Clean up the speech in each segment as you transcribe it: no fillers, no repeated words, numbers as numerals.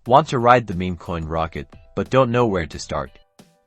Want to ride the meme coin rocket, but don't know where to start?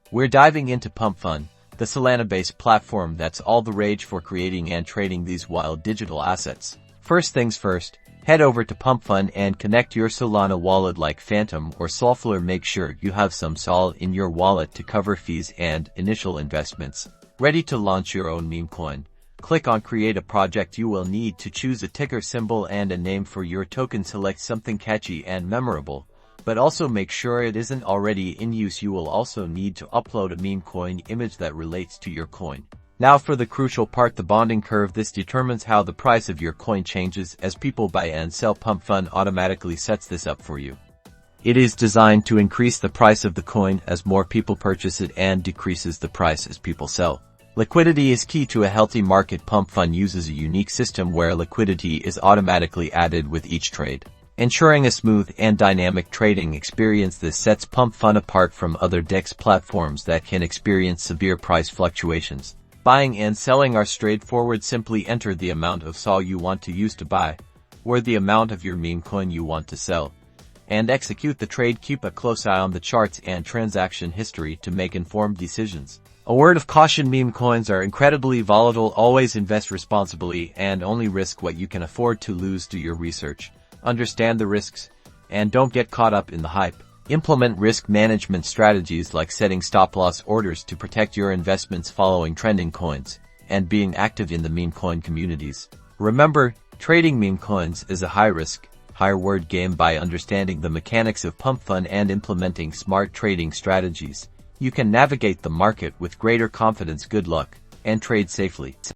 We're diving into pump.fun, the Solana-based platform that's all the rage for creating and trading these wild digital assets. First things first, head over to pump.fun and connect your Solana wallet like Phantom or Solflor. Make sure you have some Sol in your wallet to cover fees and initial investments. Ready to launch your own meme coin? Click on Create a Project. You will need to choose a ticker symbol and a name for your token. Select something catchy and memorable, but also make sure it isn't already in use. You will also need to upload a meme coin image that relates to your coin. Now for the crucial part, the bonding curve. This determines how the price of your coin changes as people buy and sell. pump.fun automatically sets this up for you. It is designed to increase the price of the coin as more people purchase it and decreases the price as people sell. Liquidity is key to a healthy market. pump.fun uses a unique system where liquidity is automatically added with each trade, ensuring a smooth and dynamic trading experience. This sets pump.fun apart from other DEX platforms that can experience severe price fluctuations. Buying and selling are straightforward. Simply enter the amount of Sol you want to use to buy, or the amount of your meme coin you want to sell, and execute the trade. Keep a close eye on the charts and transaction history to make informed decisions. A word of caution: meme coins are incredibly volatile. Always invest responsibly and only risk what you can afford to lose. Do your research, understand the risks, and don't get caught up in the hype. Implement risk management strategies like setting stop-loss orders to protect your investments, following trending coins, and being active in the meme coin communities. Remember, trading meme coins is a high-risk, high-reward game. By understanding the mechanics of pump.fun and implementing smart trading strategies, you can navigate the market with greater confidence. Good luck, and trade safely.